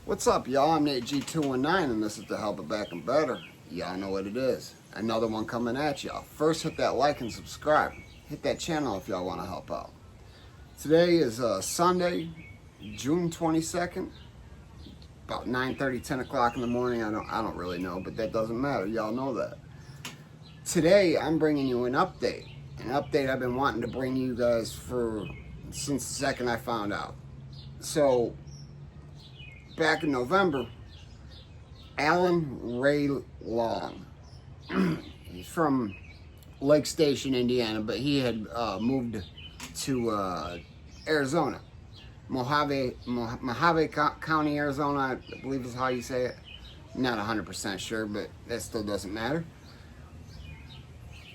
What's up, y'all? I'm Nate G219, and this is the Help It Back and Better. Y'all know what it is. Another one coming at y'all. First, hit that like and subscribe. Hit that channel if y'all want to help out. Today is Sunday, June 22nd, about 9:30, 10 o'clock in the morning. I don't really know, but that doesn't matter. Y'all know that. Today, I'm bringing you an update. An update I've been wanting to bring you guys since the second I found out. So, back in November, Alan Ray Long, he's from Lake Station, Indiana, but he had moved to Arizona, Mojave County, Arizona, I believe is how you say it. Not 100% sure, but that still doesn't matter.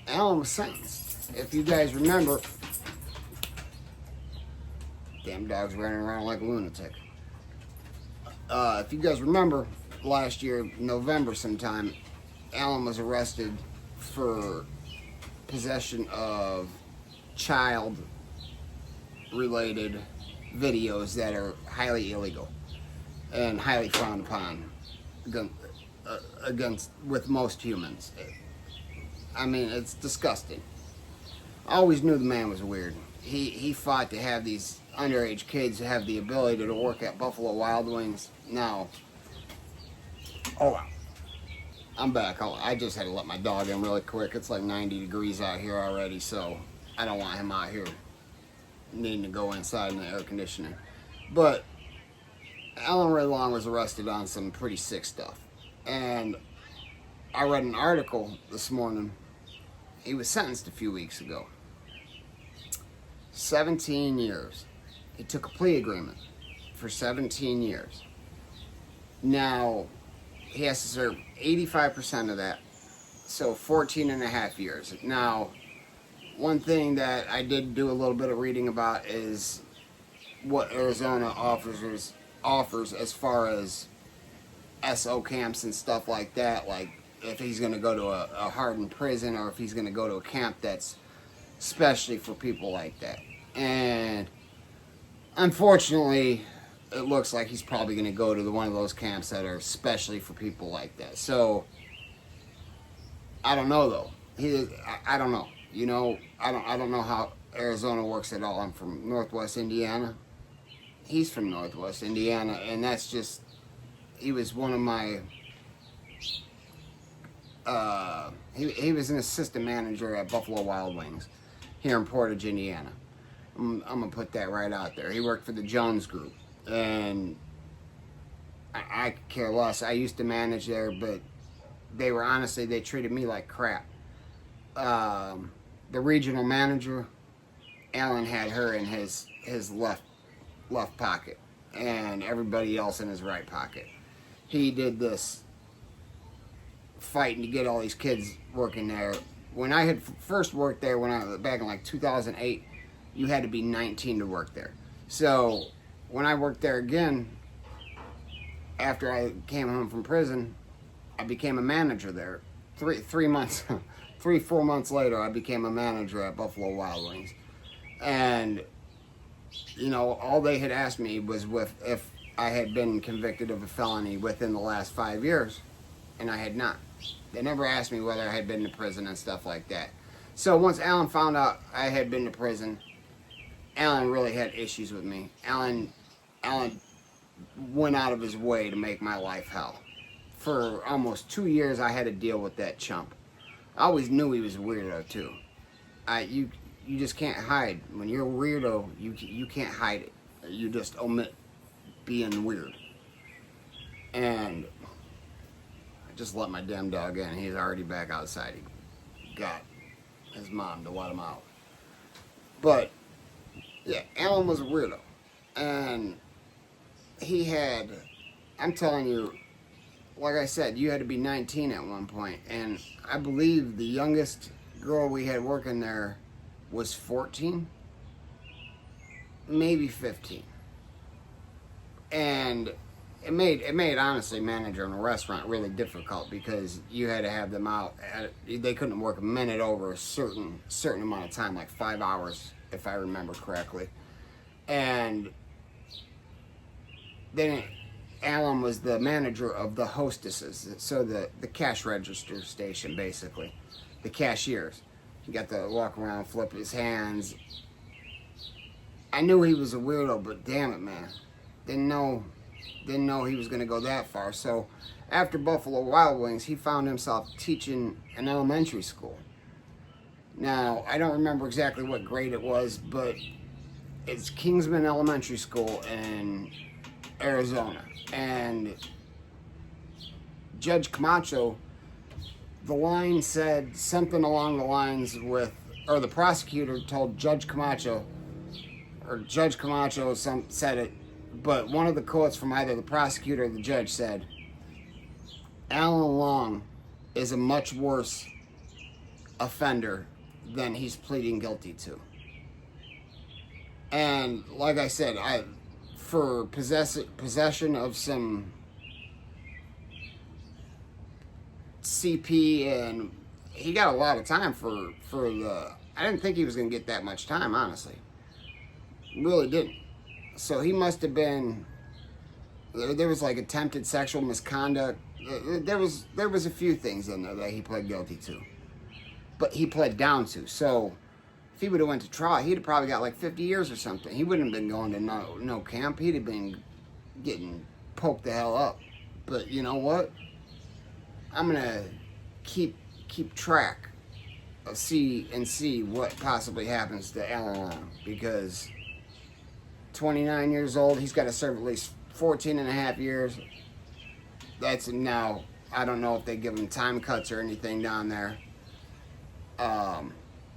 Alan was sentenced. If you guys remember, damn dog's running around like a lunatic. If you guys remember, last year, November sometime, Alan was arrested for possession of child-related videos that are highly illegal and highly frowned upon with most humans. I mean, it's disgusting. I always knew the man was weird. He fought to have these underage kids have the ability to work at Buffalo Wild Wings. Now, I'm back. I just had to let my dog in really quick. It's like 90 degrees out here already, so I don't want him out here needing to go inside in the air conditioning. But Alan Ray Long was arrested on some pretty sick stuff. And I read an article this morning. He was sentenced a few weeks ago. 17 years. He took a plea agreement for 17 years. Now, he has to serve 85% of that, so 14 and a half years. Now, one thing that I did do a little bit of reading about is what Arizona offers as far as SO camps and stuff like that, like if he's going to go to a hardened prison or if he's going to go to a camp that's especially for people like that. And unfortunately, it looks like he's probably going to go to one of those camps that are especially for people like that. So I don't know though. I don't know. You know, I don't know how Arizona works at all. I'm from Northwest Indiana. He's from Northwest Indiana, and that's just, he was one of my he was an assistant manager at Buffalo Wild Wings here in Portage, Indiana. I'm gonna put that right out there. He worked for the Jones Group, and I could care less. I used to manage there, but they treated me like crap. The regional manager, Alan, had her in his left pocket, and everybody else in his right pocket. He did this fighting to get all these kids working there. When I had first worked there, back in like 2008, you had to be 19 to work there. So when I worked there again, after I came home from prison, I became a manager there. 4 months later, I became a manager at Buffalo Wild Wings. And, you know, all they had asked me was if I had been convicted of a felony within the last 5 years, and I had not. They never asked me whether I had been to prison and stuff like that. So once Alan found out I had been to prison, Alan really had issues with me. Alan went out of his way to make my life hell. For almost 2 years, I had to deal with that chump. I always knew he was a weirdo too. You just can't hide. When you're a weirdo, you can't hide it. You just omit being weird. And I just let my damn dog in. He's already back outside. He got his mom to let him out. But yeah, Alan was a weirdo. And I'm telling you, like I said, you had to be 19 at one point. And I believe the youngest girl we had working there was 14, maybe 15. And it made honestly managing a restaurant really difficult because you had to have them out. They couldn't work a minute over a certain amount of time, like 5 hours, if I remember correctly. And then Alan was the manager of the hostesses, so the cash register station, basically, the cashiers. He got to walk around, flip his hands. I knew he was a weirdo, but damn it, man, didn't know he was gonna go that far. So after Buffalo Wild Wings, he found himself teaching an elementary school. Now, I don't remember exactly what grade it was, but it's Kingsman Elementary School in Arizona. And Judge Camacho, the line said something along the lines with, or the prosecutor told Judge Camacho, or Judge Camacho said it, but one of the quotes from either the prosecutor or the judge said, Alan Long is a much worse offender than he's pleading guilty to. And like I said, for possession of some CP, and he got a lot of time for the. I didn't think he was going to get that much time, honestly. Really didn't. So he must have been. There was like attempted sexual misconduct. There was a few things in there that he pled guilty to, but he pled down to. So if he would have went to trial, he'd have probably got like 50 years or something. He wouldn't have been going to no camp. He'd have been getting poked the hell up. But you know what? I'm gonna keep track of see what possibly happens to Alan Long, because 29 years old, he's got to serve at least 14 and a half years. That's now, I don't know if they give him time cuts or anything down there.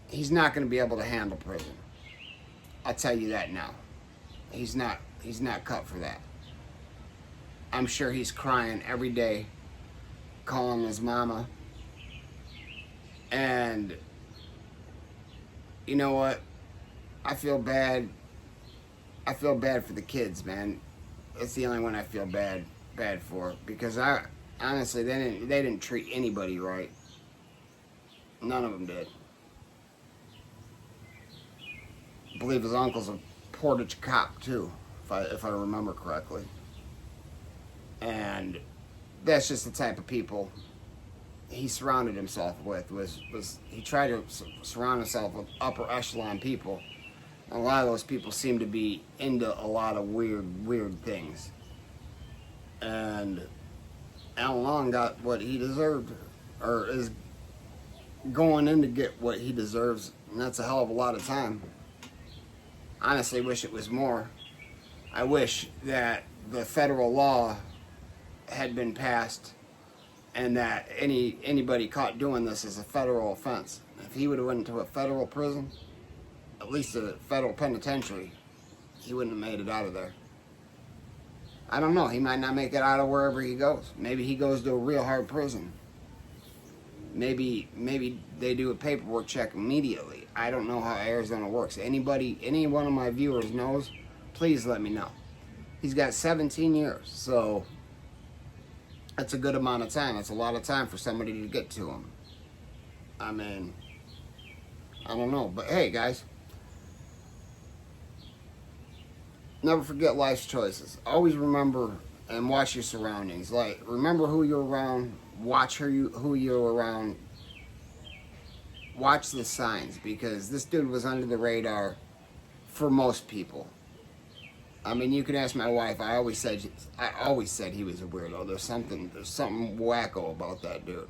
He's not going to be able to handle prison. I'll tell you that now. He's not cut for that. I'm sure he's crying every day, calling his mama. And you know what? I feel bad. I feel bad for the kids, man. It's the only one I feel bad for, because honestly they didn't treat anybody right. None of them did. I believe his uncle's a Portage cop too, if I remember correctly. And that's just the type of people he surrounded himself with. Was he tried to surround himself with upper echelon people. A lot of those people seem to be into a lot of weird things. And Alan Long got what he deserved, or is going in to get what he deserves, and that's a hell of a lot of time. Honestly, wish it was more. I wish that the federal law had been passed, and that anybody caught doing this is a federal offense. If he would have went into a federal prison, at least a federal penitentiary, he wouldn't have made it out of there. I don't know. He might not make it out of wherever he goes. Maybe he goes to a real hard prison. Maybe they do a paperwork check immediately. I don't know how Arizona works. Any one of my viewers knows, please let me know. He's got 17 years, so that's a good amount of time. That's a lot of time for somebody to get to him. I mean, I don't know. But hey, guys, never forget life's choices. Always remember and watch your surroundings. Like, remember who you're around. Watch who you're around. Watch the signs, because this dude was under the radar for most people. I mean, you can ask my wife. I always said he was a weirdo. There's something wacko about that dude.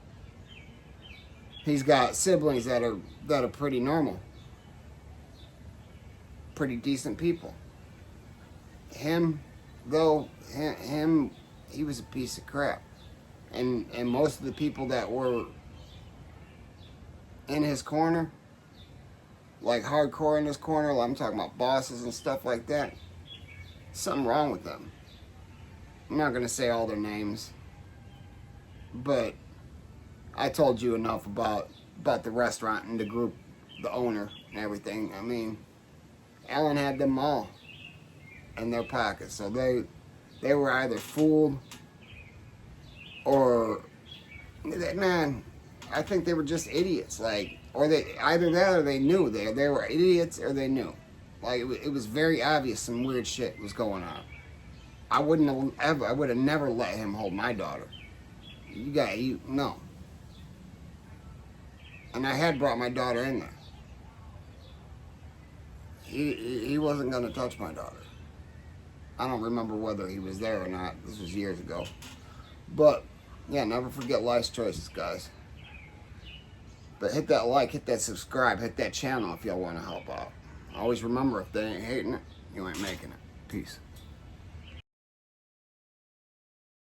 He's got siblings that are pretty normal, pretty decent people. Him, though, he was a piece of crap. And most of the people that were in his corner, like hardcore in his corner, like I'm talking about bosses and stuff like that, something wrong with them. I'm not going to say all their names, but I told you enough about the restaurant and the group, the owner and everything. I mean, Alan had them all in their pockets, so they were either fooled, or, man, I think they were just idiots. Like, or they either that or they knew they were idiots, or they knew. Like, it was very obvious some weird shit was going on. I wouldn't have ever. I would have never let him hold my daughter. No. And I had brought my daughter in there. He wasn't gonna touch my daughter. I don't remember whether he was there or not. This was years ago. But yeah, never forget life's choices, guys. But hit that like, hit that subscribe, hit that channel if y'all want to help out. Always remember, if they ain't hating it, you ain't making it. Peace.